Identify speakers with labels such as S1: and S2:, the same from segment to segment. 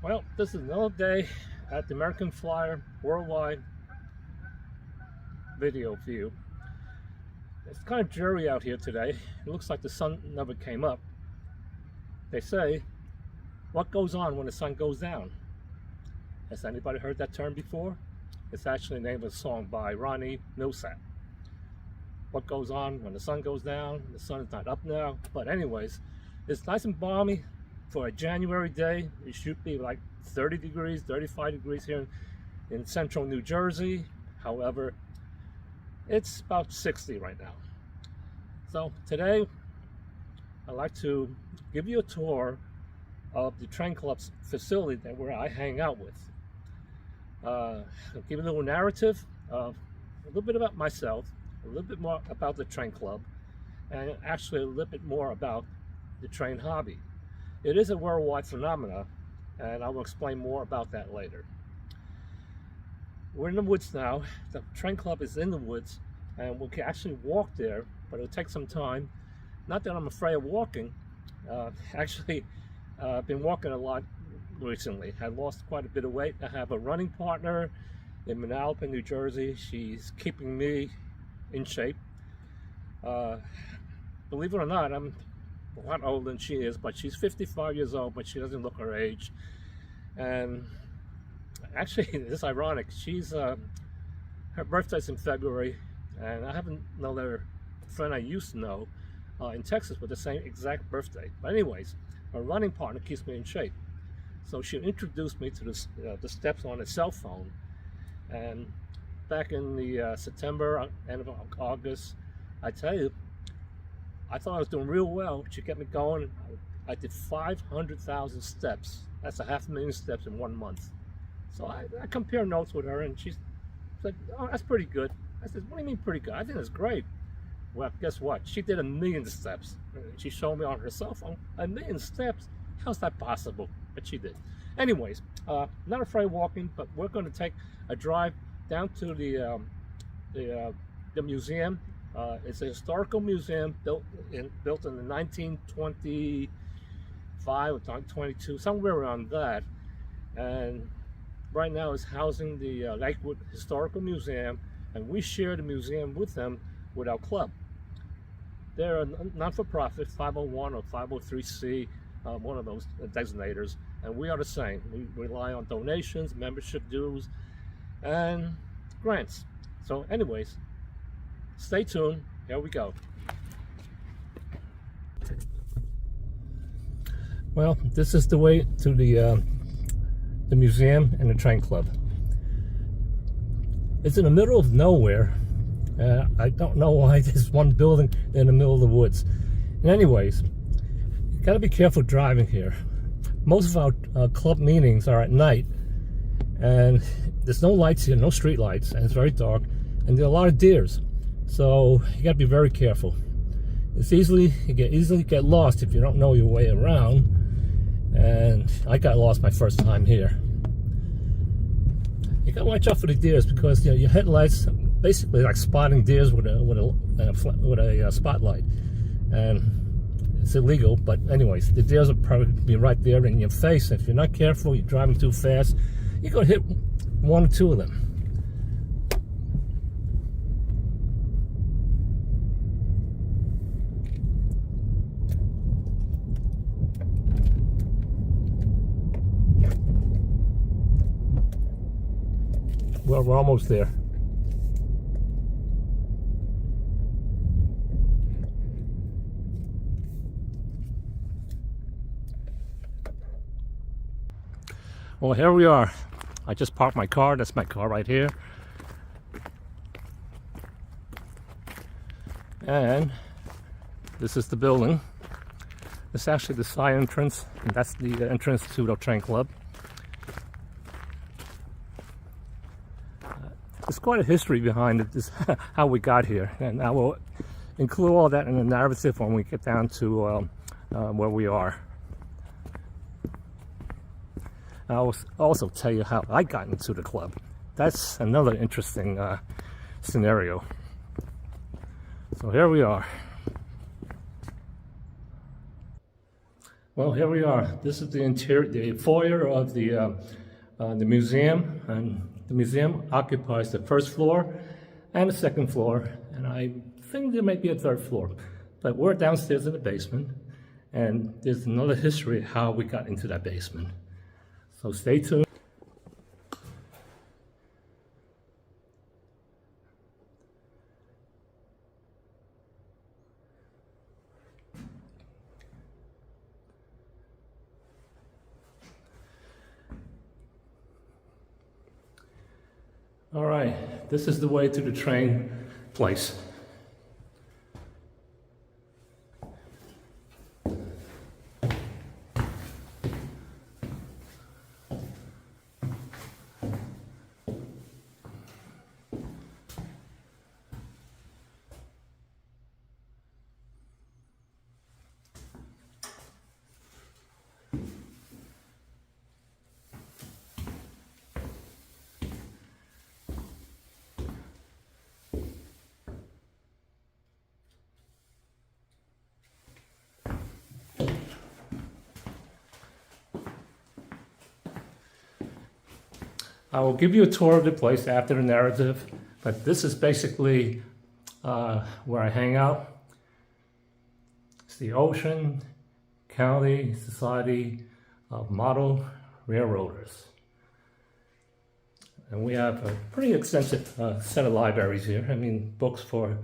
S1: Well, this is another day at the American Flyer Worldwide video view. It's kind of dreary out here today. It looks like the sun never came up. They say, what goes on when the sun goes down? Has anybody heard that term before? It's actually the name of a song by Ronnie Millsap. What goes on when the sun goes down? The sun is not up now. But anyways, it's nice and balmy for a January day. It should be like 30 degrees, 35 degrees here in central New Jersey. However, it's about 60 right now. So today, I'd like to give you a tour of the Train Club's facility where I hang out with. I'll give you a little narrative of a little bit about myself, a little bit more about the Train Club, and actually a little bit more about the train hobby. It is a worldwide phenomenon, and I will explain more about that later. We're in the woods now. The Train Club is in the woods, and we can actually walk there, but it'll take some time. Not that I'm afraid of walking. Actually, I've been walking a lot recently. I lost quite a bit of weight. I have a running partner in Manalapan, New Jersey. She's keeping me in shape. Believe it or not, I'm a lot older than she is, but she's 55 years old, but she doesn't look her age. And actually, it's ironic. She's her birthday's in February, and I have another friend I used to know in Texas with the same exact birthday. But anyways, her running partner keeps me in shape. So she introduced me to the steps on a cell phone. And back in the September, end of August, I tell you, I thought I was doing real well. She kept me going. I did 500,000 steps. That's 500,000 steps in 1 month. So I compare notes with her, and she said, oh, that's pretty good. I said, what do you mean pretty good? I think it's great. Well, guess what? She did 1,000,000 steps. She showed me on her cell phone, 1,000,000 steps. How's that possible? But she did. Anyways, not afraid of walking, but we're going to take a drive down to the museum. It's a historical museum built in the 1925 or 22, somewhere around that. And right now it's housing the Lakewood Historical Museum, and we share the museum with them with our club. They're a non-for-profit, 501 or 503c, one of those designators, and we are the same. We rely on donations, membership dues, and grants. So anyways, stay tuned. Here we go. Well, this is the way to the museum and the Train Club. It's in the middle of nowhere. I don't know why there's one building in the middle of the woods. And anyways, you gotta be careful driving here. Most of our club meetings are at night, and there's no lights here, no street lights, and it's very dark, and there are a lot of deers. So you gotta be very careful. You can easily get lost if you don't know your way around, and I got lost my first time here. You gotta watch out for the deers, because your headlights basically like spotting deers with a spotlight, and it's illegal. But anyways, the deers will probably be right there in your face. If you're not careful, you're driving too fast, you're gonna hit one or two of them. Well, we're almost there. Well, here we are. I just parked my car. That's my car right here. And this is the building. This is actually the side entrance, and that's the entrance to the Train Club. There's quite a history behind it, this, how we got here, and I will include all that in the narrative when we get down to where we are. I'll also tell you how I got into the club. That's another interesting scenario. So here we are. Well, here we are. This is the interior, the foyer of the museum, and the museum occupies the first floor and the second floor, and I think there might be a third floor. But we're downstairs in the basement, and there's another history of how we got into that basement. So stay tuned. All right, this is the way to the train place. I will give you a tour of the place after the narrative, but this is basically where I hang out. It's the Ocean County Society of Model Railroaders. And we have a pretty extensive set of libraries here. I mean, books for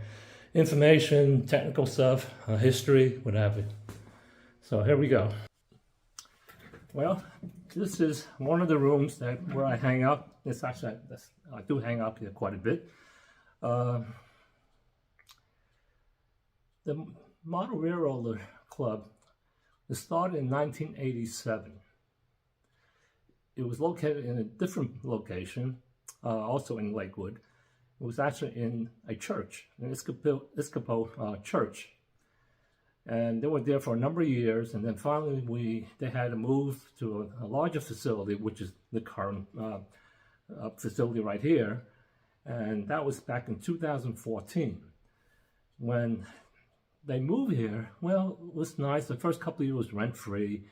S1: information, technical stuff, history, what have you. So here we go. Well, this is one of the rooms where I hang out. It's actually, I do hang out here quite a bit. The Model Railroader Club was started in 1987. It was located in a different location, also in Lakewood. It was actually in a church, an Episcopal church. And they were there for a number of years, and then finally they had to move to a larger facility, which is the current facility right here. And that was back in 2014. When they moved here, well, it was nice. The first couple of years was rent-free,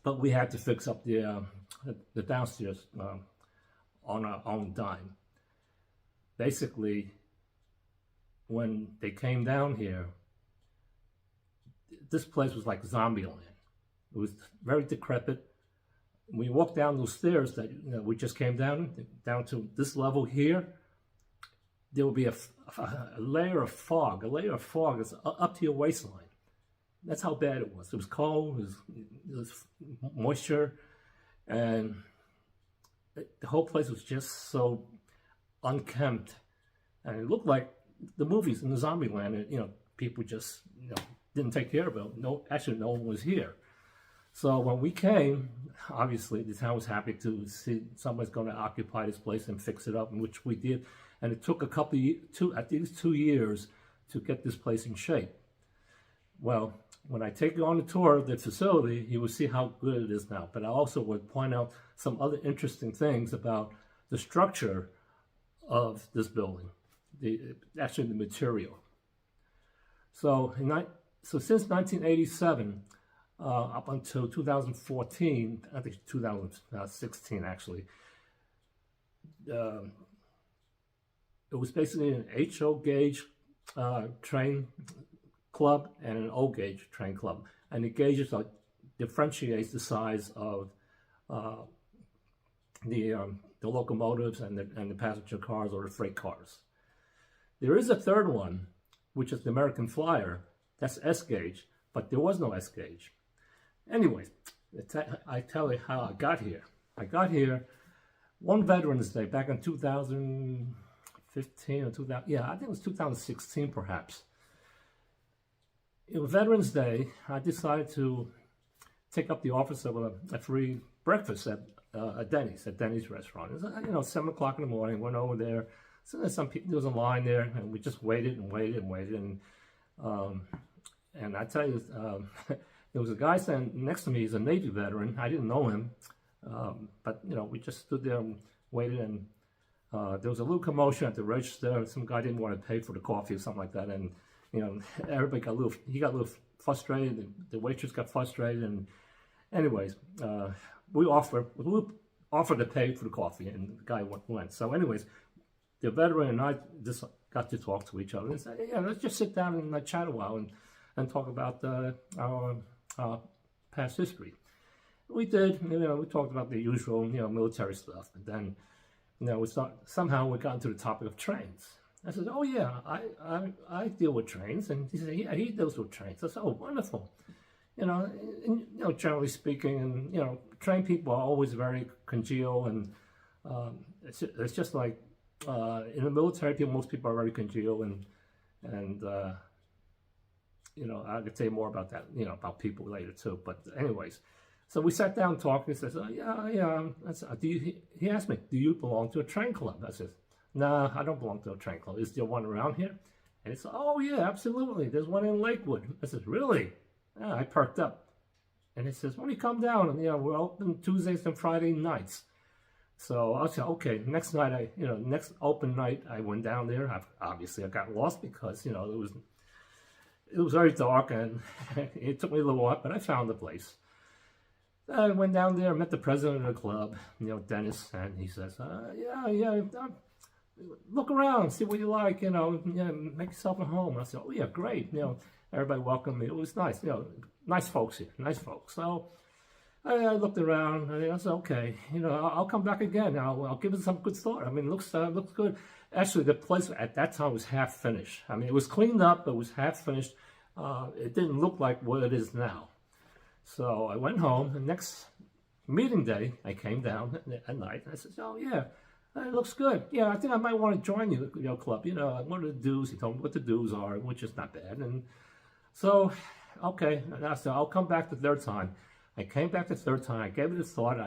S1: but we had to fix up the downstairs on our own dime. Basically, when they came down here, this place was like zombie land. It was very decrepit. We walked down those stairs that we just came down to this level here. There will be a layer of fog. A layer of fog is up to your waistline. That's how bad it was. It was cold. It was moisture, and the whole place was just so unkempt, and it looked like the movies in the zombie land. People just didn't take care of it. Actually, no one was here. So when we came, obviously, the town was happy to see somebody's going to occupy this place and fix it up, which we did. And it took at least 2 years to get this place in shape. Well, when I take you on a tour of the facility, you will see how good it is now. But I also would point out some other interesting things about the structure of this building, actually the material. So since 1987 up until 2014, I think 2016 actually, it was basically an HO gauge train club and an O gauge train club, and the gauges differentiates the size of the locomotives and the passenger cars or the freight cars. There is a third one, which is the American Flyer. That's S gauge, but there was no S gauge. Anyway, I tell you how I got here. I got here one Veterans Day back in 2015 or 2000. Yeah, I think it was 2016 perhaps. It was Veterans Day. I decided to take up the offer of a free breakfast at Denny's restaurant. It was 7 o'clock in the morning. Went over there. So there's some people. There was a line there, and we just waited and waited and waited. And I tell you, there was a guy standing next to me. He's a Navy veteran. I didn't know him, but we just stood there and waited. And there was a little commotion at the register. Some guy didn't want to pay for the coffee or something like that, and everybody got a little frustrated. The waitress got frustrated, and anyways, we offered to pay for the coffee, and the guy went. So anyways, the veteran and I just got to talk to each other and said, yeah, let's just sit down and chat a while and talk about our past history. We did, we talked about the usual, military stuff, and then, somehow we got into the topic of trains. I said, oh yeah, I deal with trains, and he said, yeah, he deals with trains. I said, oh, wonderful. Generally speaking, and trained people are always very congeal, and it's just like in the military, most people are very congeal, and I could say more about that, about people later too. But anyways, so we sat down talking. He says, oh, yeah. He asked me, do you belong to a train club? I said, nah, I don't belong to a train club. Is there one around here? And he said, oh yeah, absolutely. There's one in Lakewood. I said, really? Yeah, I perked up. And he says, when you come down, and we're open Tuesdays and Friday nights. So I said, okay, next night, next open night, I went down there. Obviously, I got lost because, it was very dark, and it took me a little while, but I found the place. I went down there, met the president of the club, Dennis, and he says, yeah, look around, see what you like, make yourself at home. And I said, oh yeah, great, everybody welcomed me. It was nice, nice folks here, nice folks. So I looked around, and I said, okay, I'll come back again. I'll give it some good thought. I mean, it looks good. Actually, the place at that time was half finished. I mean, it was cleaned up, but it was half finished. It didn't look like what it is now. So I went home, and next meeting day, I came down at night, and I said, oh yeah, it looks good. Yeah, I think I might want to join your club. What are the dues? He told me what the dues are, which is not bad. And so, okay, and I said, I'll come back the third time. I came back the third time. I gave it a thought.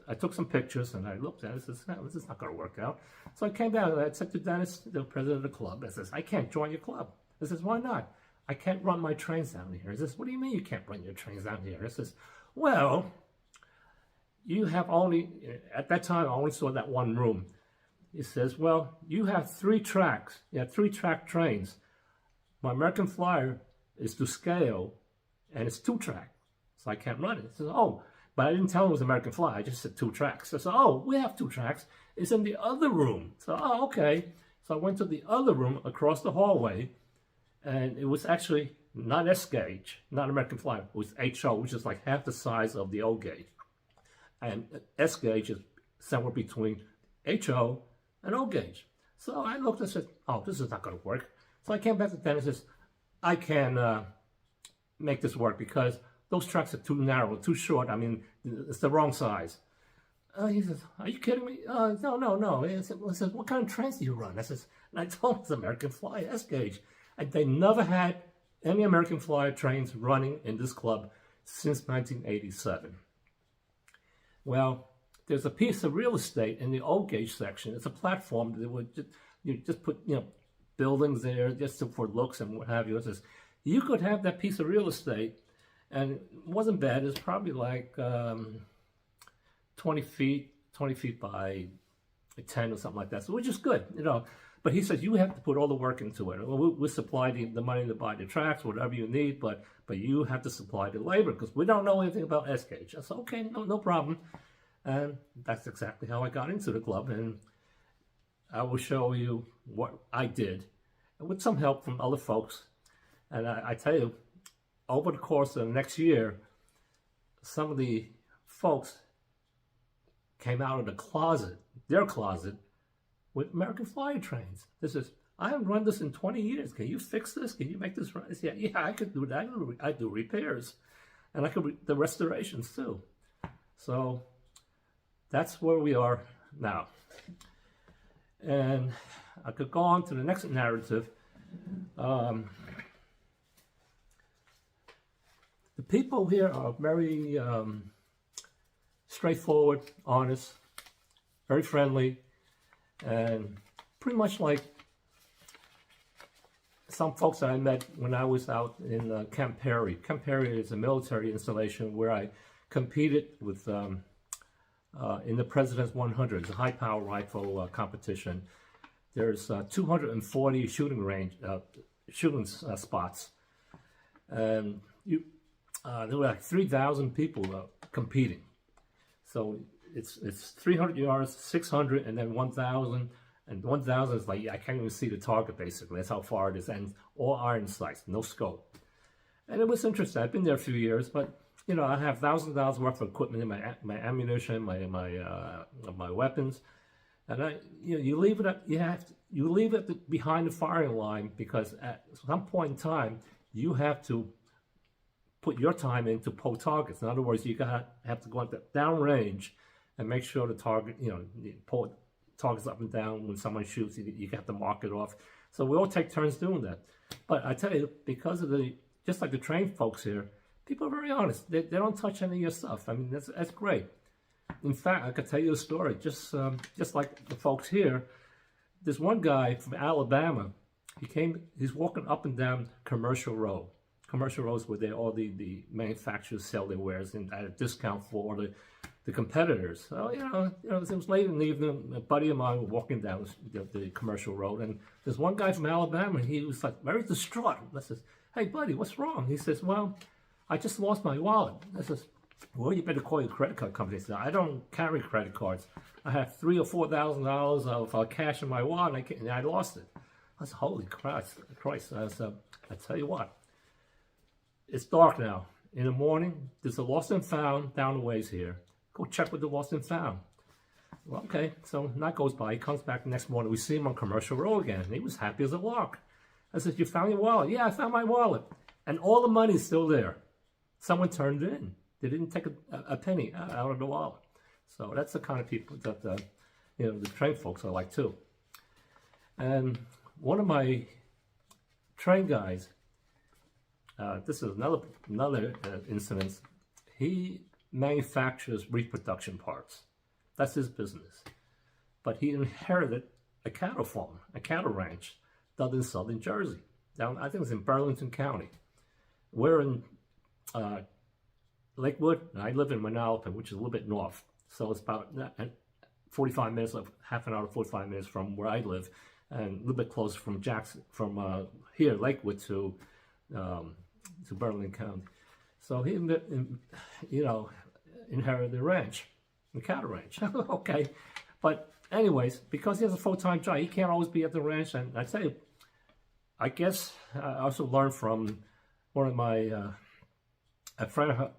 S1: I took some pictures, and I looked at it. I said, this is not going to work out. So I came down, and I said to Dennis, the president of the club, I says, I can't join your club. I says, why not? I can't run my trains down here. He says, what do you mean you can't run your trains down here? I says, well, you have only, at that time, I only saw that one room. He says, well, you have 3 tracks. You have 3-track trains. My American Flyer is to scale, and it's 2-track. So I can't run it. He says, oh, but I didn't tell him it was American Flyer. I just said 2 tracks. I said, oh, we have 2 tracks. It's in the other room. So, oh, okay. So I went to the other room across the hallway, and it was actually not S gauge, not American Flyer. It was HO, which is like half the size of the O gauge. And S gauge is somewhere between HO and O gauge. So I looked and said, oh, this is not going to work. So I came back to Dennis and said, I can make this work because those tracks are too narrow, too short. I mean, it's the wrong size. He says, are you kidding me? No. He says, what kind of trains do you run? I says, and I told him it's American Flyer S gauge. And they never had any American Flyer trains running in this club since 1987. Well, there's a piece of real estate in the O gauge section. It's a platform that would just put buildings there just for looks and what have you. It says you could have that piece of real estate, and it wasn't bad. It's probably like 20 feet by 10 or something like that. So which is good, But he says you have to put all the work into it. Well, we'll supply the money to buy the tracks, whatever you need, but you have to supply the labor because we don't know anything about S gauge. I said, okay, no problem. And that's exactly how I got into the club. And I will show you what I did with some help from other folks. And I tell you, over the course of the next year, some of the folks came out of their closet, with American Flyer trains. This is, I haven't run this in 20 years. Can you fix this? Can you make this run? Yeah, I could do that. I do repairs. And I could the restorations too. So that's where we are now. And I could go on to the next narrative. The people here are very straightforward, honest, very friendly, and pretty much like some folks that I met when I was out in Camp Perry. Camp Perry is a military installation where I competed with in the President's 100, it's a high-power rifle competition. There's 240 shooting spots, and there were like 3,000 people competing. So it's 300 yards, 600, and then 1,000. And 1,000 is like, I can't even see the target, basically. That's how far it is. And all iron sights, no scope. And it was interesting. I've been there a few years, but, you know, I have thousands of dollars worth of equipment in my ammunition, my weapons. And you leave it behind the firing line, because at some point in time, you have to put your time in to pull targets. In other words, you have to go down range and make sure the target, you pull targets up and down. When someone shoots, you have to mark it off. So we all take turns doing that. But I tell you, because of just like the trained folks here, people are very honest. They don't touch any of your stuff. I mean, that's great. In fact, I could tell you a story. Just like the folks here, there's one guy from Alabama. He's walking up and down Commercial Road. Commercial Roads where all the manufacturers sell their wares at a discount for the competitors. So, it was late in the evening. A buddy of mine was walking down the Commercial Road, and there's one guy from Alabama, and he was like very distraught. I says, "Hey, buddy, what's wrong?" He says, "Well, I just lost my wallet." I says, "Well, you better call your credit card company." He said, "I don't carry credit cards. I have $3,000 or $4,000 of cash in my wallet, and I lost it." I said, "Holy Christ!" I said, "I tell you what, it's dark now. In the morning, there's a lost and found down the ways here. Go check with the lost and found." Well, okay, so night goes by. He comes back the next morning. We see him on Commercial Road again, and he was happy as a lark. I said, "You found your wallet?" "Yeah, I found my wallet. And all the money's still there. Someone turned it in. They didn't take a penny out of the wallet." So that's the kind of people that, the trained folks are like too. And one of my trained guys, this is another incident. He manufactures reproduction parts. That's his business. But he inherited a cattle farm, a cattle ranch, down in southern Jersey. Down, I think it was in Burlington County. We're in Lakewood, and I live in Manalapan, which is a little bit north. So it's about 45 minutes, half an hour, 45 minutes from where I live, and a little bit closer from here, Lakewood, to Burlington County. So he, inherited the ranch, the cattle ranch. Okay, but anyways, because he has a full-time job, he can't always be at the ranch. And I tell you, I guess I also learned from one of my a friend, a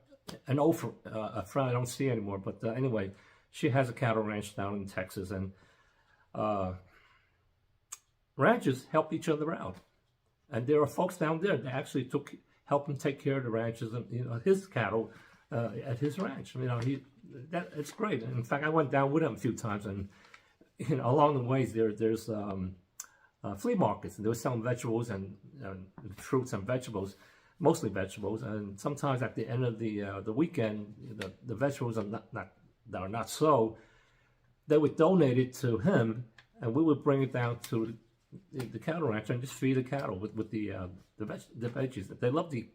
S1: friend I don't see anymore. But anyway, she has a cattle ranch down in Texas, and ranchers help each other out. And there are folks down there that actually help him take care of the ranches and his cattle at his ranch. It's great. And in fact, I went down with him a few times, and along the ways there's flea markets, and they were selling vegetables and fruits and vegetables, mostly vegetables. And sometimes at the end of the weekend, the vegetables are not so, they would donate it to him, and we would bring it down to the cattle ranch and just feed the cattle with the veggies. They love the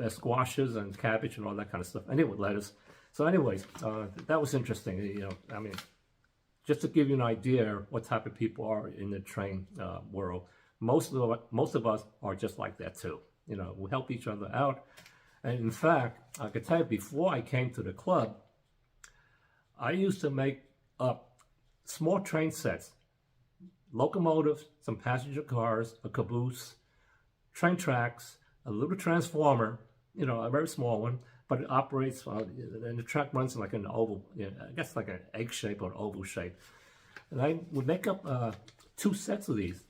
S1: squashes and cabbage and all that kind of stuff, and it with lettuce. So anyways, that was interesting. Just to give you an idea what type of people are in the train world. Most of us are just like that too. We help each other out. And in fact, I could tell you, before I came to the club, I used to make up small train sets, locomotives, some passenger cars, a caboose, train tracks, a little transformer, a very small one, but it operates, and the track runs like an oval, I guess like an egg shape or an oval shape. And I would make up 2 sets of these,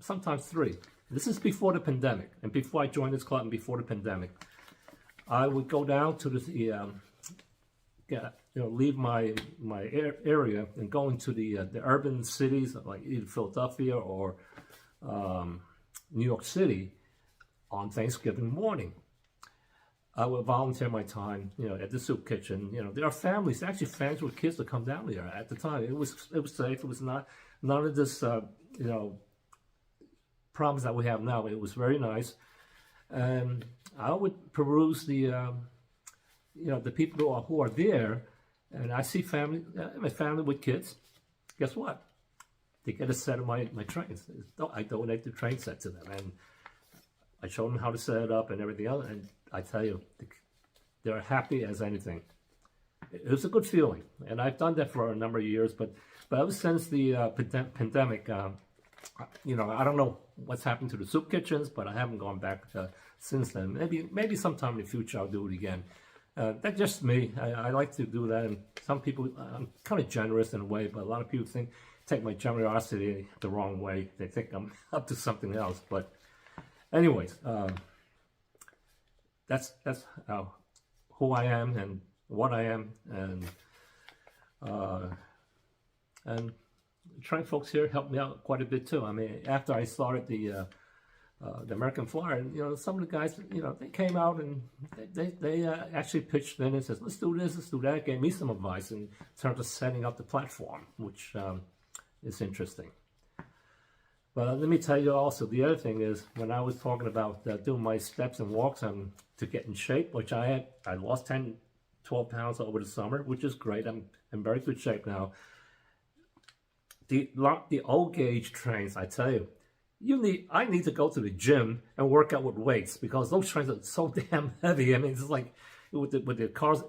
S1: sometimes 3. This is before the pandemic, and before I joined this club and before the pandemic. I would go down to leave my area and go into the urban cities like either Philadelphia or New York City on Thanksgiving morning. I would volunteer my time, at the soup kitchen. There are families with kids that come down there. At the time, it was safe. It was none of this, problems that we have now. It was very nice, and I would peruse the people who are there, and I see my family with kids. Guess what? They get a set of my trains. I donate the train set to them, and I showed them how to set it up and everything else, and I tell you, they're happy as anything. It was a good feeling, and I've done that for a number of years. But ever since the pandemic, you know, I don't know what's happened to the soup kitchens, but I haven't gone back since then. Maybe sometime in the future I'll do it again. That's just me. I like to do that, and some people, I'm kind of generous in a way, but a lot of people take my generosity the wrong way. They think I'm up to something else. But anyways, that's who I am and what I am, and train folks here helped me out quite a bit too. I mean, after I started the American Flyer, you know, some of the guys, you know, they came out and they actually pitched in and says, let's do this, let's do that. Gave me some advice in terms of setting up the platform, which is interesting. But let me tell you also, the other thing is, when I was talking about doing my steps and walks to get in shape, which I lost 10, 12 pounds over the summer, which is great. I'm in very good shape now. The old gauge trains, I tell you, I need to go to the gym and work out with weights, because those trains are so damn heavy. I mean, it's like with the cars.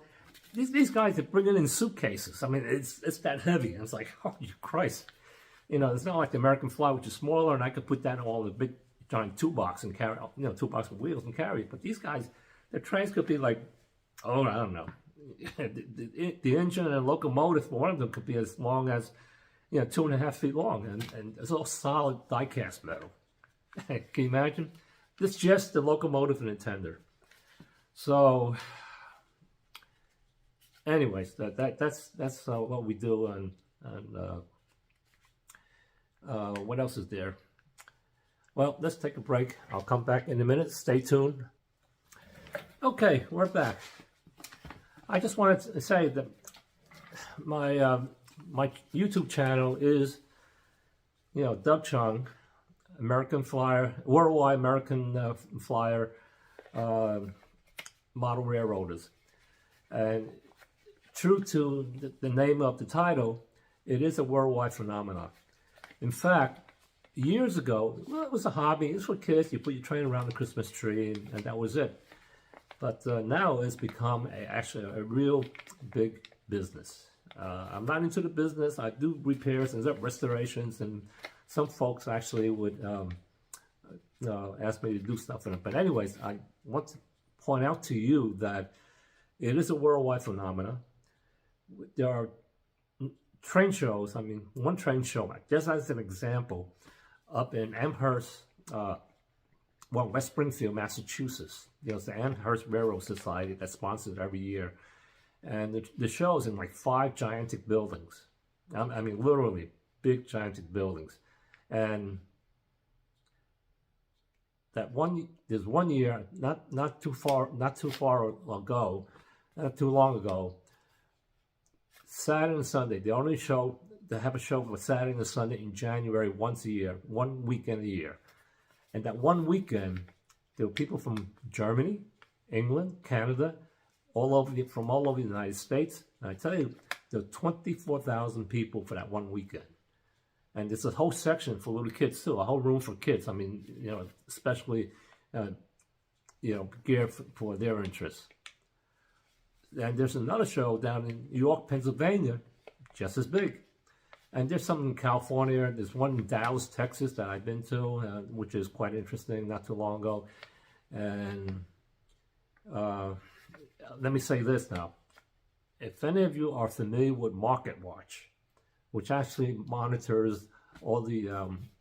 S1: These guys are bringing in suitcases. I mean, it's that heavy. And it's like, oh, Christ. You know, it's not like the American Fly, which is smaller, and I could put that in all the big giant toolbox and carry, you know, toolbox with wheels and carry it. But these guys, their trains could be like, oh, I don't know. The engine and the locomotive for one of them could be as long as, you know, 2.5 feet long, and it's all solid die-cast metal. Can you imagine? This is just the locomotive and the tender. So, anyways, that's what we do, and what else is there? Well, let's take a break. I'll come back in a minute. Stay tuned. Okay, we're back. I just wanted to say that my my YouTube channel is, you know, Doug Chung, American Flyer, Worldwide American Flyer Model Railroaders. And true to the name of the title, it is a worldwide phenomenon. In fact, years ago, well, it was a hobby. It's for kids. You put your train around the Christmas tree, and that was it. But now it's become actually a real big business. I'm not into the business. I do repairs and restorations, and some folks actually would ask me to do stuff in it. But anyways, I want to point out to you that it is a worldwide phenomenon. There are train shows. I mean, one train show, just as an example, up in Amherst, West Springfield, Massachusetts. You know, it's the Amherst Railroad Society that sponsors it every year. And the show is in like 5 gigantic buildings. I mean, literally big gigantic buildings. And there's one year, not too long ago, Saturday and Sunday. They only show, they have a show for Saturday and Sunday in January once a year, one weekend a year. And that one weekend, there were people from Germany, England, Canada, from all over the United States. And I tell you, there were 24,000 people for that one weekend. And there's a whole section for little kids too, a whole room for kids. I mean, you know, especially, you know, geared for their interests. And there's another show down in York, Pennsylvania, just as big. And there's some in California. There's one in Dallas, Texas that I've been to, which is quite interesting, not too long ago. And let me say this now. If any of you are familiar with Market Watch, which actually monitors all the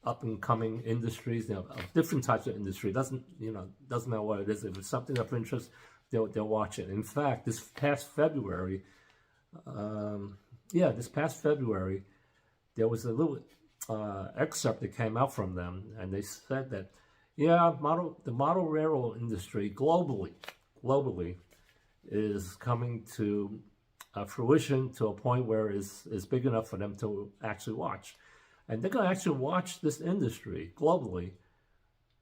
S1: up and coming industries, you know, of different types of industry, doesn't matter what it is. If it's something of interest, they'll watch it. In fact, this past February, there was a little excerpt that came out from them, and they said that, yeah, the model railroad industry globally is coming to fruition to a point where it's big enough for them to actually watch. And they're going to actually watch this industry globally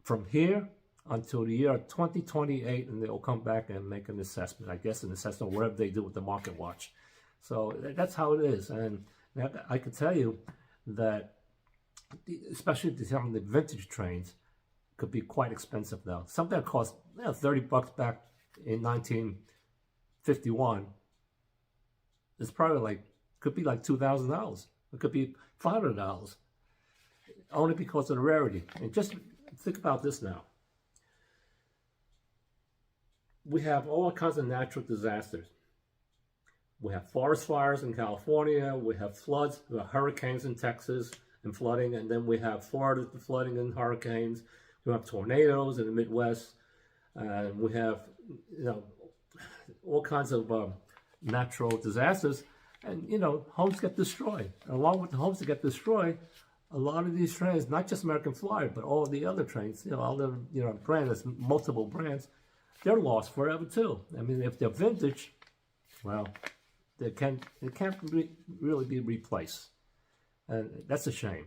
S1: from here until the year 2028, and they'll come back and make an assessment, I guess, an assessment, whatever they do with the Market Watch. So that's how it is. And I can tell you that, especially some of the vintage trains, could be quite expensive now. Something that cost $30 back in 1951 is probably could be like $2,000. It could be $500, only because of the rarity. And just think about this now. We have all kinds of natural disasters. We have forest fires in California, we have floods, we have hurricanes in Texas and flooding, and then we have Florida flooding and hurricanes. We have tornadoes in the Midwest, and we have all kinds of natural disasters, and homes get destroyed. And along with the homes that get destroyed, a lot of these trains, not just American Flyer, but all the other trains, all the brands, multiple brands, they're lost forever too. I mean, if they're vintage, well, it can't really be replaced, and that's a shame.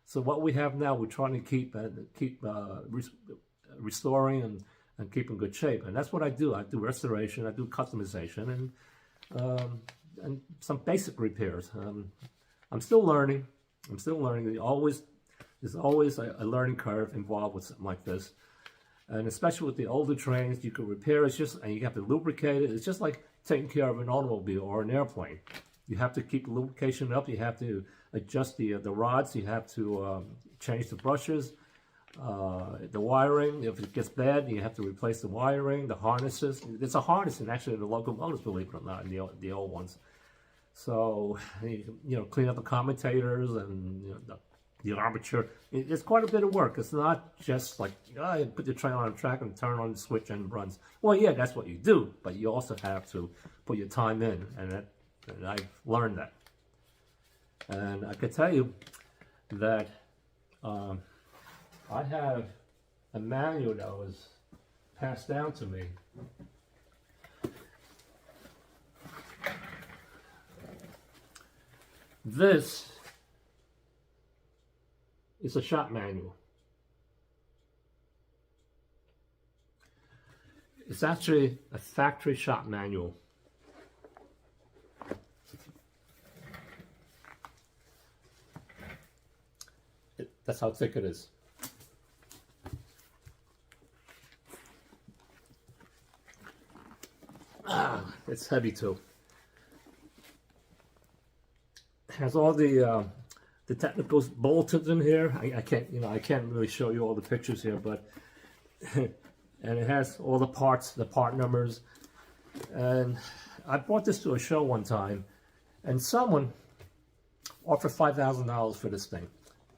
S1: So what we have now, we're trying to keep restoring and keep in good shape, and that's what I do. I do restoration, I do customization, and some basic repairs. I'm still learning. There's always a learning curve involved with something like this. And especially with the older trains, you can repair it and you have to lubricate it. It's just like taking care of an automobile or an airplane. You have to keep the lubrication up. You have to adjust the rods. You have to change the brushes, the wiring. If it gets bad, you have to replace the wiring, the harnesses. There's a harness in actually the locomotives, believe it or not, in the old ones. So clean up the commutators and the armature. It's quite a bit of work. It's not just like, you put the train on a track and turn on the switch and it runs. Well, yeah, that's what you do, but you also have to put your time in, and I've learned that. And I can tell you that I have a manual that was passed down to me. This is a shop manual. It's actually a factory shop manual. That's how thick it is. It's heavy too. It has all the technical bulletins in here. I can't really show you all the pictures here, but and it has all the parts, the part numbers. And I brought this to a show one time, and someone offered $5,000 for this thing.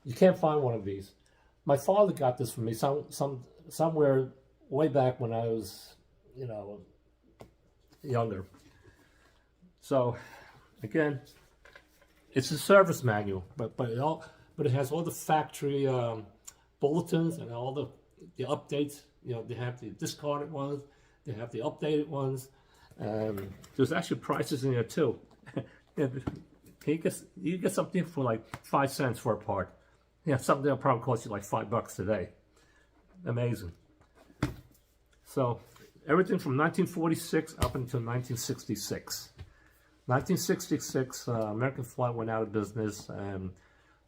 S1: You can't find one of these. My father got this for me somewhere way back when I was, younger. So again, it's a service manual, but it has all the factory bulletins and all the updates. They have the discarded ones, they have the updated ones. There's actually prices in there too. You get something for like 5 cents for a part. Something that'll probably cost you like $5 today. Amazing. So everything from 1946 up until 1966. 1966, American Fly went out of business, and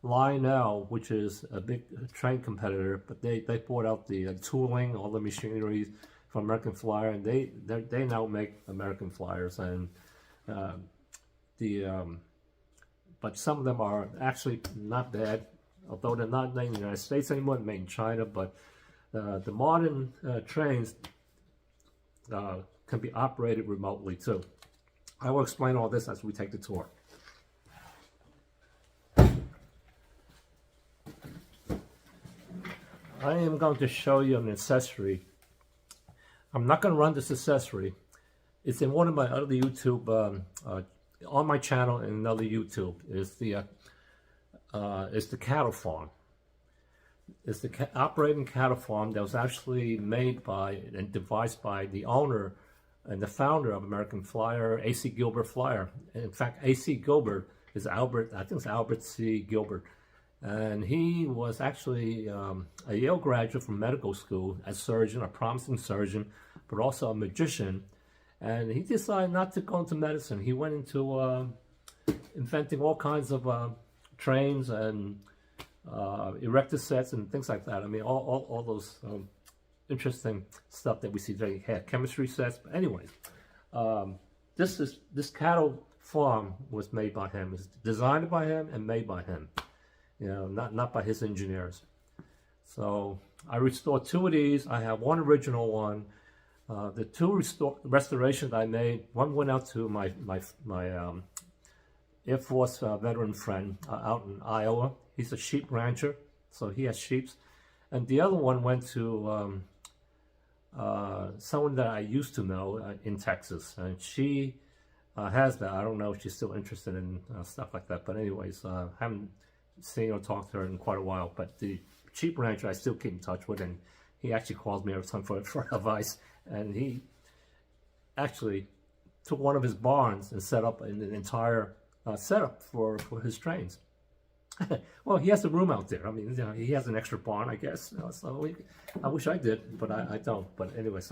S1: Lionel, which is a big train competitor, but they bought out the tooling, all the machinery from American Flyer, and they now make American Flyers, and but some of them are actually not bad, although they're not made in the United States anymore, they're made in China. But the modern trains can be operated remotely too. I will explain all this as we take the tour. I am going to show you an accessory. I'm not going to run this accessory. It's in one of my other YouTube, on my channel and another YouTube. It's the cattle farm. It's the operating cattle farm that was actually made by and devised by the owner and the founder of American Flyer, A.C. Gilbert Flyer. In fact, A.C. Gilbert is Albert, I think it's Albert C. Gilbert. And he was actually a Yale graduate from medical school, a surgeon, a promising surgeon, but also a magician. And he decided not to go into medicine. He went into inventing all kinds of trains and erector sets and things like that. I mean, all those interesting stuff that we see today. He had chemistry sets. But anyways, this cattle farm was made by him. It was designed by him and made by him. You know, not by his engineers. So I restored 2 of these. I have one original one. The 2 restorations I made, one went out to my Air Force veteran friend out in Iowa. He's a sheep rancher, so he has sheep. And the other one went to someone that I used to know in Texas, and she has that. I don't know if she's still interested in stuff like that, but anyways, haven't seen or talked to her in quite a while. But the sheep rancher I still keep in touch with, and he actually calls me every time for advice. And he actually took one of his barns and set up an entire setup for his trains. Well, he has a room out there. I mean, you know, he has an extra barn, I guess. You know, so I wish I did, but I don't. But anyway,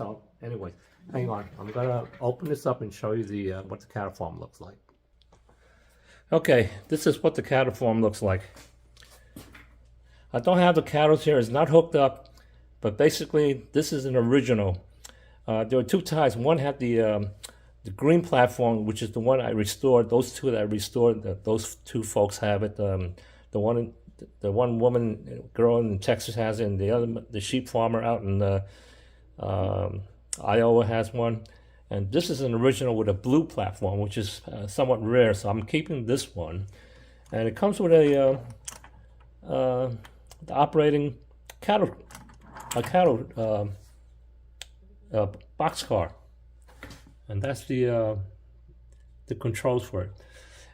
S1: hang on. I'm gonna open this up and show you the what the cattle farm looks like. Okay, this is what the cattle farm looks like. I don't have the cattle here. It's not hooked up, but basically this is an original. There were 2 types. One had the green platform, which is the one I restored. Those 2 that I restored, those 2 folks have it. The one woman, girl in Texas has it, and the sheep farmer out in Iowa has one. And this is an original with a blue platform, which is somewhat rare. So I'm keeping this one, and it comes with the operating cattle boxcar, and that's the controls for it.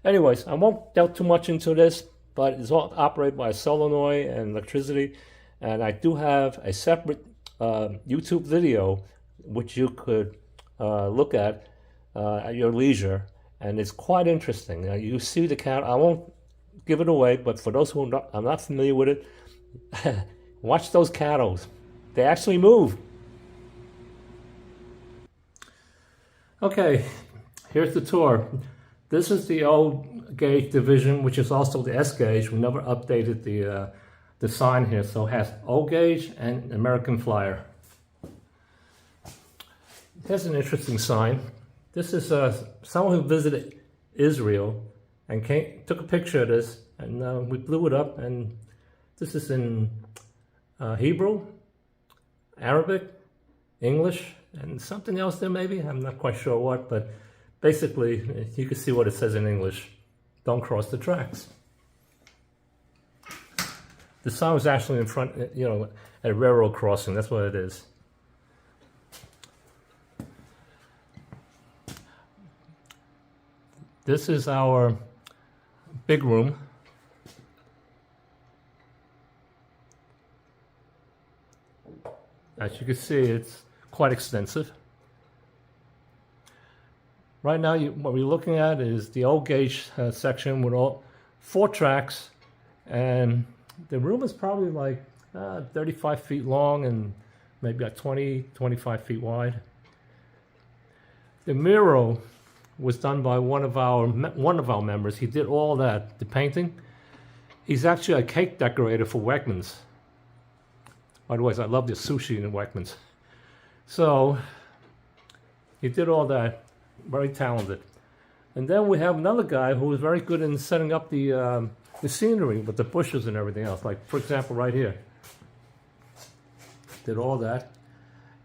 S1: Anyways, I won't delve too much into this, but it's all operated by solenoid and electricity. And I do have a separate YouTube video which you could look at your leisure, and it's quite interesting. You see the cattle. I won't give it away, but for those who are not familiar with it, watch those cattle. They actually move. Okay, here's the tour. This is the old gauge division, which is also the S gauge. We never updated the sign here, so it has O gauge and American Flyer. Here's an interesting sign. This is someone who visited Israel and took a picture of this, and we blew it up. And this is in Hebrew, Arabic, English, and something else there maybe. I'm not quite sure what, but basically you can see what it says in English. Don't cross the tracks. The sign was actually in front, you know, at a railroad crossing. That's what it is. This is our big room. As you can see, it's quite extensive. Right now, what we're looking at is the old gauge section with all 4 tracks, and the room is probably like 35 feet long and maybe like 25 feet wide. The mural was done by one of our members. He did all that, the painting. He's actually a cake decorator for Wegmans. By the way, I love the sushi in Wegmans. So he did all that, very talented. And then we have another guy who was very good in setting up the scenery with the bushes and everything else. Like, for example, right here. Did all that.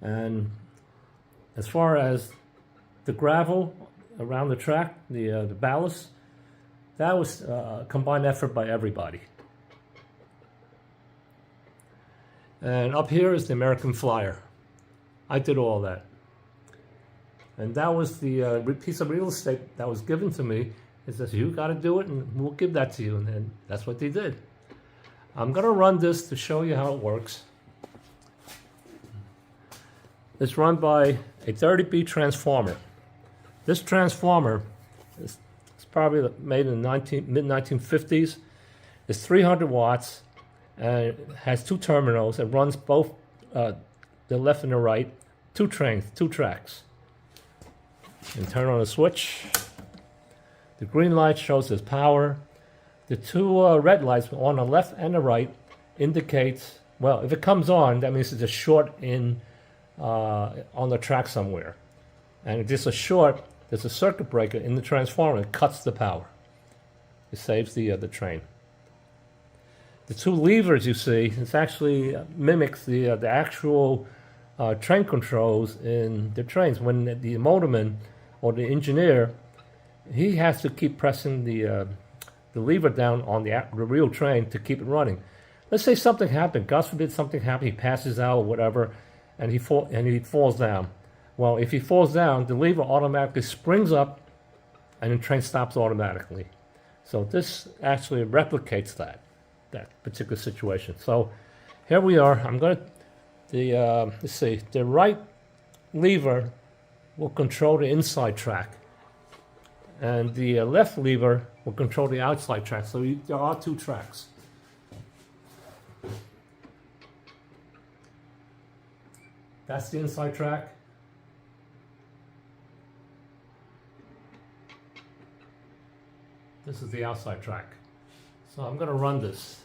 S1: And as far as the gravel around the track, the ballast, that was a combined effort by everybody. And up here is the American Flyer. I did all that. And that was the piece of real estate that was given to me. It says, you got to do it, and we'll give that to you. And that's what they did. I'm going to run this to show you how it works. It's run by a 30B transformer. This transformer is probably made in the mid-1950s. It's 300 watts, and it has 2 terminals. It runs both the left and the right, 2 trains, 2 tracks. And turn on the switch. The green light shows there's power. The two red lights on the left and the right indicates, well, if it comes on, that means it's a short in on the track somewhere. And if it's a short, there's a circuit breaker in the transformer that cuts the power. It saves the train. The two levers you see, it actually mimics the actual train controls in the trains. When the motorman or the engineer, he has to keep pressing the lever down on the real train to keep it running. Let's say something happened, God forbid something happened, he passes out or whatever, and he falls down. Well, if he falls down, the lever automatically springs up and the train stops automatically. So this actually replicates that particular situation. So here we are. I'm going to, let's see, the right lever will control the inside track, and the left lever will control the outside track. So there are two tracks. That's the inside track. This is the outside track. So I'm going to run this.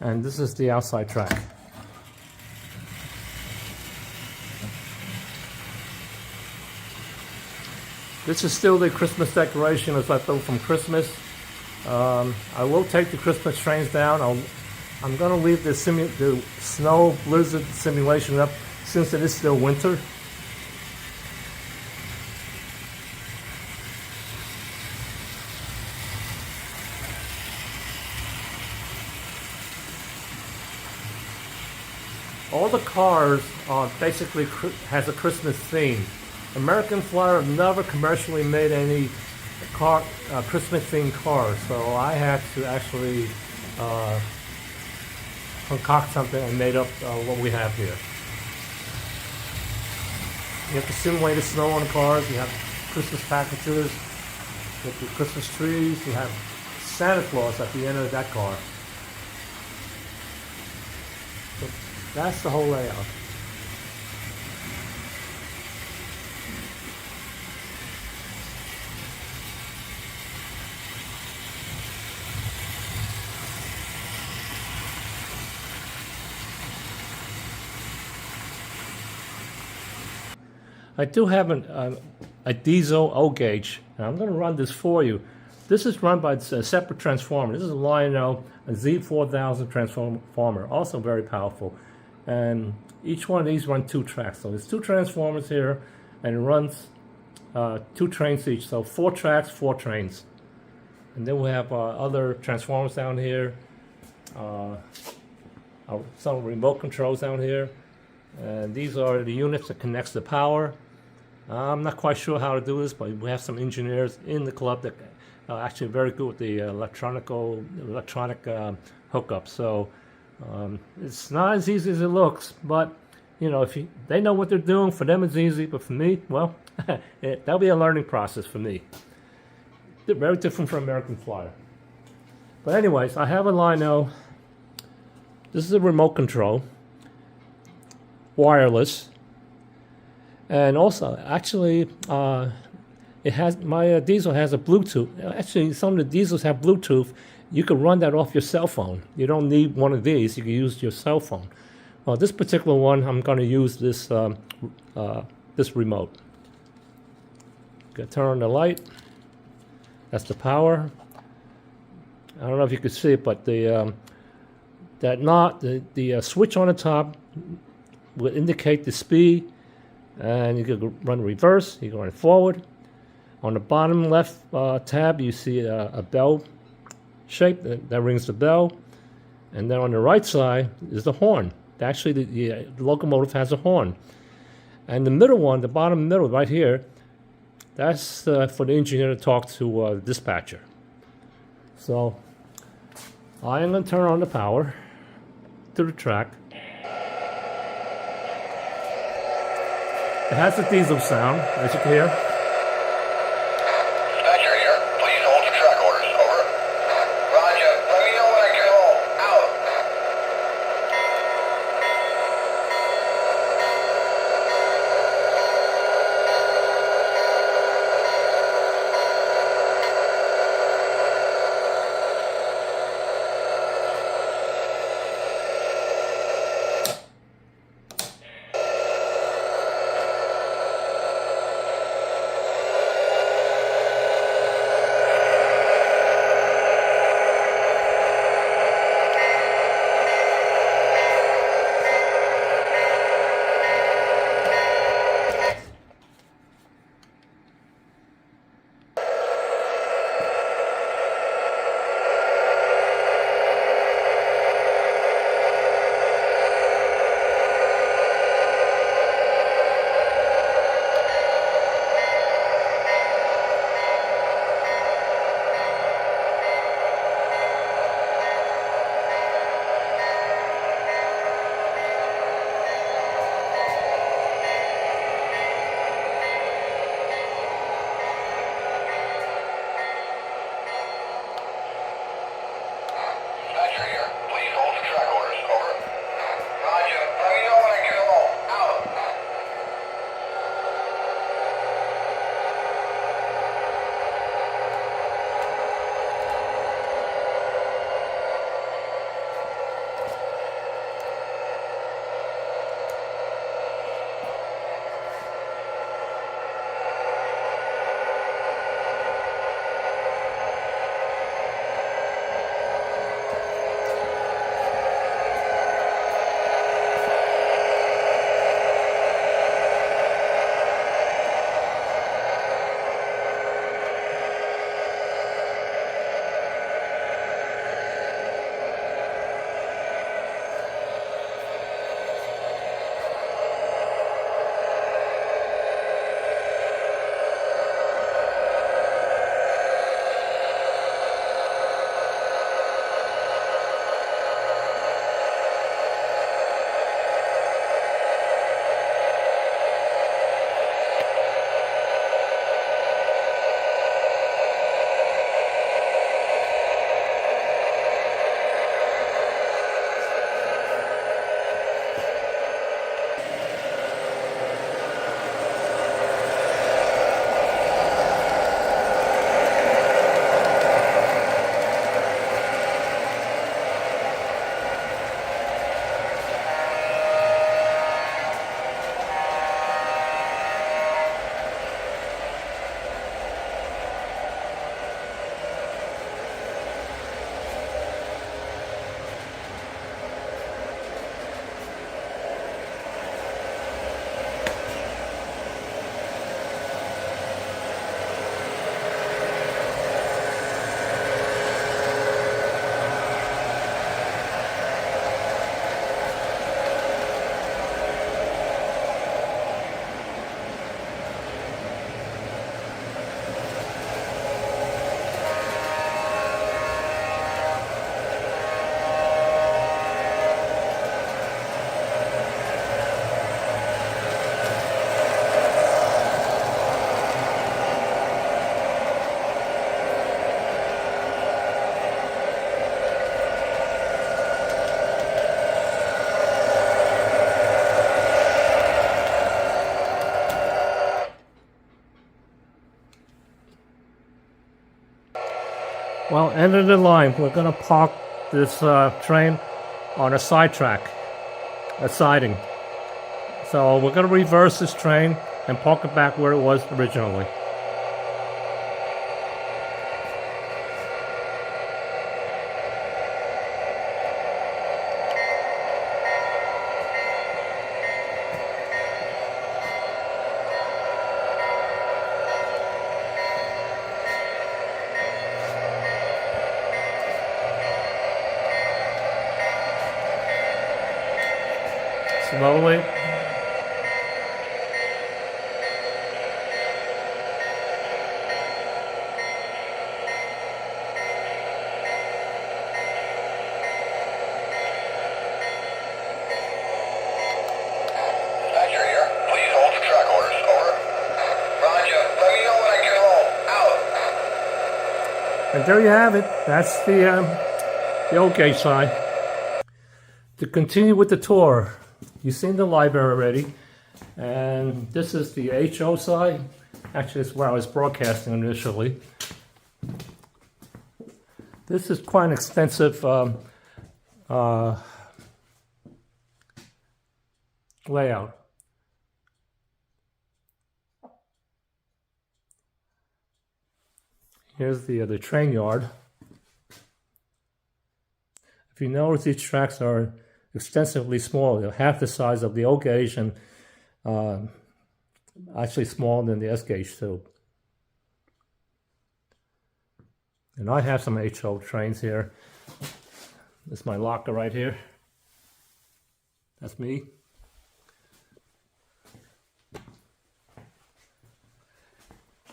S1: And this is the outside track. This is still the Christmas decoration as I built from Christmas. I will take the Christmas trains down. I'm going to leave the snow blizzard simulation up since it is still winter. All the cars basically has a Christmas theme. American Flyer never commercially made any Christmas themed cars, so I had to actually concoct something and made up what we have here. You have to simulate the snow on the cars, you have Christmas packages, you have the Christmas trees, you have Santa Claus at the end of that car. So that's the whole layout. I do have a diesel O gauge, and I'm going to run this for you. This is run by a separate transformer. This is a Lionel, a Z4000 transformer, also very powerful. And each one of these run two tracks. So there's two transformers here, and it runs two trains each. So 4 tracks, 4 trains. And then we have other transformers down here, some remote controls down here. And these are the units that connects the power. I'm not quite sure how to do this, but we have some engineers in the club that are actually very good with the electronic hookup. So it's not as easy as it looks, but you know, if they know what they're doing, for them it's easy. But for me, well, that'll be a learning process for me. They're very different from American Flyer. But anyways, I have a Lionel. This is a remote control, wireless, and also actually it has my diesel has a Bluetooth. Actually, some of the diesels have Bluetooth. You can run that off your cell phone. You don't need one of these. You can use your cell phone. Well, this particular one, I'm going to use this this remote. Gonna turn on the light. That's the power. I don't know if you can see it, but the switch on the top will indicate the speed, and you can run reverse, you can run forward. On the bottom left tab, you see a bell shape that rings the bell, and then on the right side is the horn. Actually, the locomotive has a horn, and the middle one, the bottom middle right here, that's for the engineer to talk to the dispatcher. So I am going to turn on the power to the track. It has a diesel sound, as you can hear. Well, end of the line. We're going to park this train on a side track, a siding. So we're going to reverse this train and park it back where it was originally. Slowly. And there you have it. That's the old gauge side. To continue with the tour, you've seen the library already, and this is the HO side. Actually, it's where I was broadcasting initially. This is quite an extensive layout. Here's the train yard. If you notice, these tracks are extensively small. They're half the size of the O gauge and actually smaller than the S gauge too. And I have some HO trains here. This is my locker right here. That's me.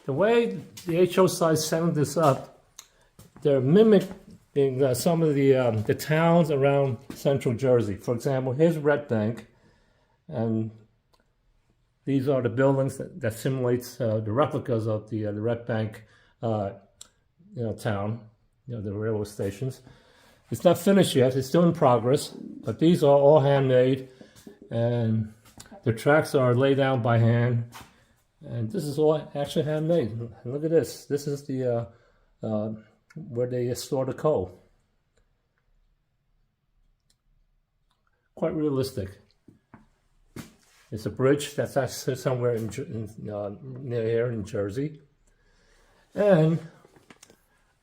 S1: The way the HO size setting this up, they're mimicking some of the towns around central Jersey. For example, here's Red Bank, and these are the buildings that simulates the replicas of the Red Bank town, the railway stations. It's not finished yet, it's still in progress, but these are all handmade, and the tracks are laid down by hand. And this is all actually handmade. And look at this. This is the where they store the coal. Quite realistic. It's a bridge that's actually somewhere near here in Jersey. And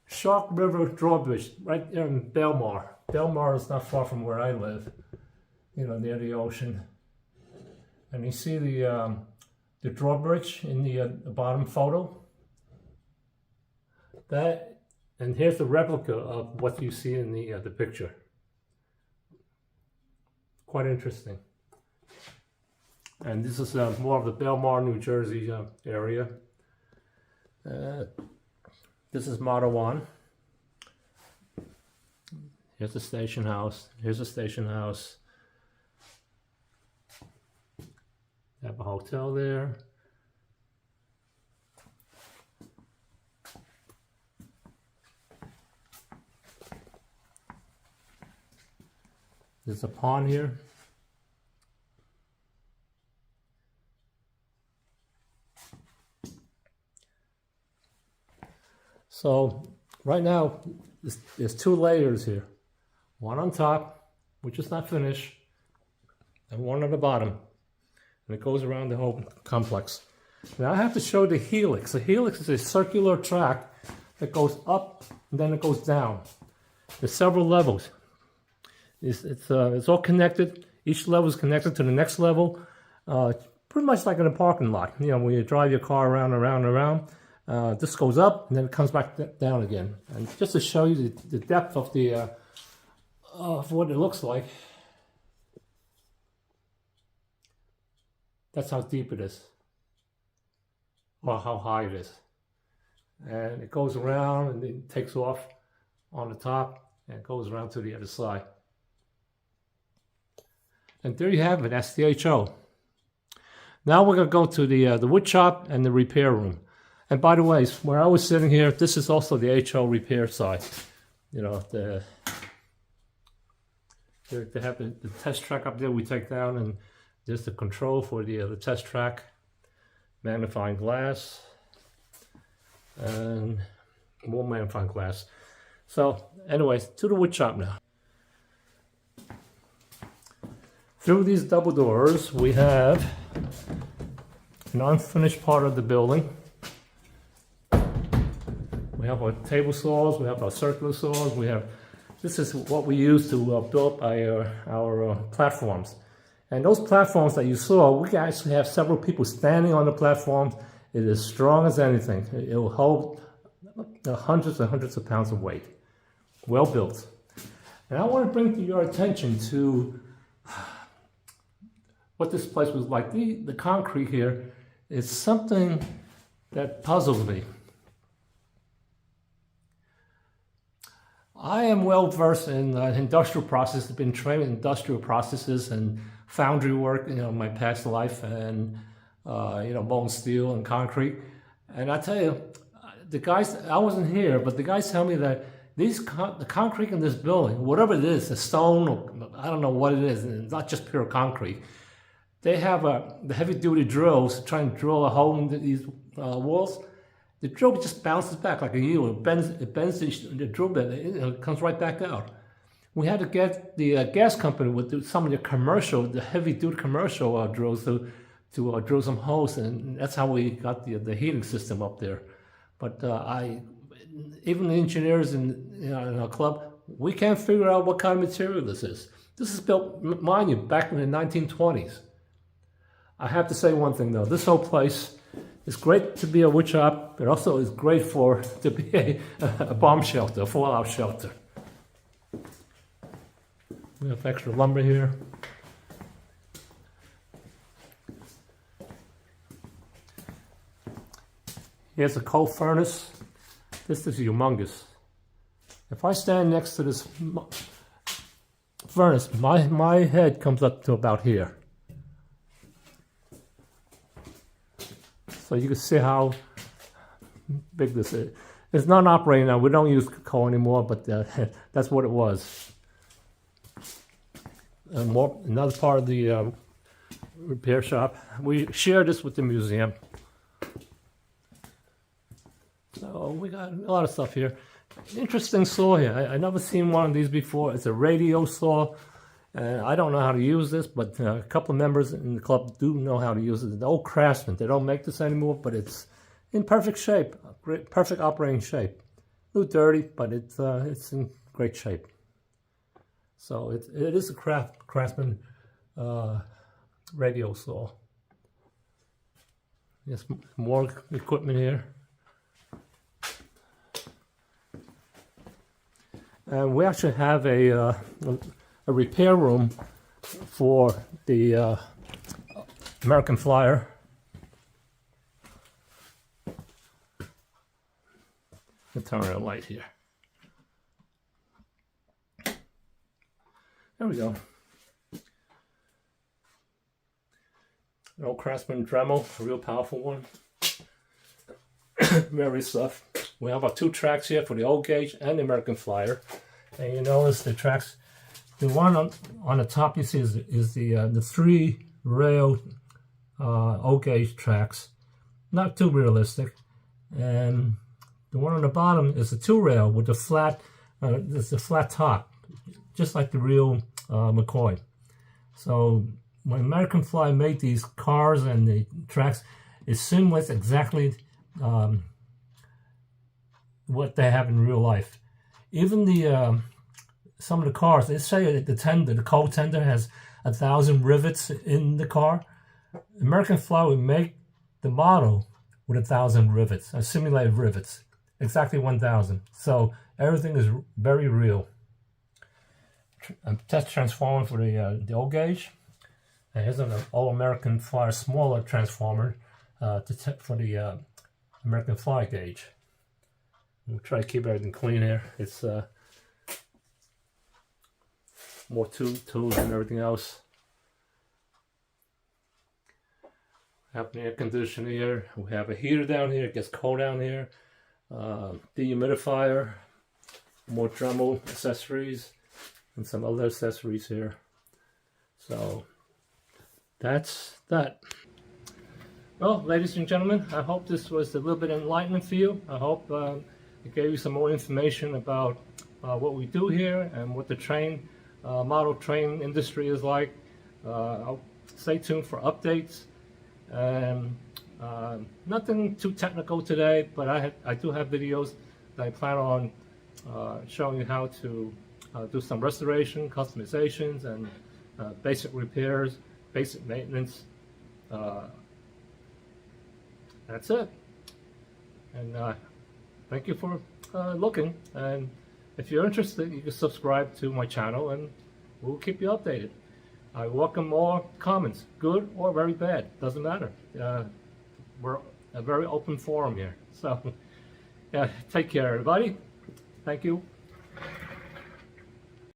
S1: Shark River Drawbridge, right there in Belmar. Belmar is not far from where I live, near the ocean. And you see the drawbridge in the bottom photo. And here's the replica of what you see in the picture. Quite interesting. And this is more of the Belmar, New Jersey area. This is Model 1. Here's the station house. Here's the station house. Have a hotel there. There's a pond here. So right now there's 2 layers here. One on top, which is not finished, and one on the bottom. And it goes around the whole complex. Now I have to show the helix. The helix is a circular track that goes up and then it goes down. There's several levels. It's all connected. Each level is connected to the next level. Pretty much like in a parking lot. When you drive your car around. This goes up and then it comes back down again. And just to show you the depth of of what it looks like. That's how deep it is, or how high it is. And it goes around and it takes off on the top and goes around to the other side. And there you have it, that's the HO. Now we're going to go to the wood shop and the repair room. And by the way, where I was sitting here, this is also the HO repair side. They have the test track up there we take down, and there's the control for the test track, magnifying glass, and more magnifying glass. So anyways, to the wood shop now. Through these double doors, we have an unfinished part of the building. We have our table saws, we have our circular saws, this is what we use to build our platforms. And those platforms that you saw, we actually have several people standing on the platforms. It is strong as anything. It will hold hundreds and hundreds of pounds of weight. Well built. And I want to bring to your attention to what this place was like. The concrete here is something that puzzles me. I am well versed in industrial processes. I've been trained in industrial processes and foundry work, in my past life, and molten steel and concrete. And I tell you, the guys, I wasn't here, but the guys tell me that the concrete in this building, whatever it is, the stone, or I don't know what it is, and it's not just pure concrete. They have the heavy-duty drills trying to drill a hole into these walls. The drill just bounces back like a eel. It bends the drill bit. It comes right back out. We had to get the gas company with some of the heavy-duty commercial drills to drill some holes, and that's how we got the heating system up there. But even the engineers in our club, we can't figure out what kind of material this is. This is built, mind you, back in the 1920s. I have to say one thing though, this whole place is great to be a wood shop, but also is great to be a bomb shelter, a fallout shelter. We have extra lumber here. Here's a coal furnace. This is humongous. If I stand next to this furnace, my head comes up to about here. So you can see how big this is. It's not operating now. We don't use coal anymore, but that's what it was. Another part of the repair shop. We share this with the museum. So we got a lot of stuff here. Interesting saw here. I never seen one of these before. It's a radio saw. I don't know how to use this, but a couple of members in the club do know how to use it. The old Craftsman, they don't make this anymore, but it's in perfect shape, perfect operating shape. A little dirty, but it's in great shape. So it is a Craftsman radio saw. There's more equipment here. And we actually have a repair room for the American Flyer. I'll turn on the light here. There we go. An old Craftsman Dremel, a real powerful one. Very stuff. We have our two tracks here for the old gauge and the American Flyer. And you notice the tracks, the one on the top you see is the 3 rail old gauge tracks. Not too realistic. And the one on the bottom is the 2 rail with the flat, it's a flat top, just like the real McCoy. So when American Flyer made these cars and the tracks, it simulates exactly what they have in real life. Even the some of the cars, they say the coal tender has 1,000 rivets in the car. American Flyer would make the model with 1,000 rivets, simulated rivets, exactly 1,000. So everything is very real. Test transformer for the old gauge. And here's an old American Flyer smaller transformer for the American Flyer gauge. We'll try to keep everything clean here. It's more tools and everything else. We have an air conditioner here. We have a heater down here. It gets cold down here. Dehumidifier. More Dremel accessories. And some other accessories here. So that's that. Well, ladies and gentlemen, I hope this was a little bit enlightening for you. I hope I gave you some more information about what we do here and what the model train industry is like. I'll stay tuned for updates. And nothing too technical today, but I do have videos that I plan on showing you how to do some restoration, customizations, and basic repairs, basic maintenance. That's it. And thank you for looking. And if you're interested, you can subscribe to my channel and we'll keep you updated. I welcome more comments, good or very bad, doesn't matter. We're a very open forum here. So, yeah, take care, everybody. Thank you.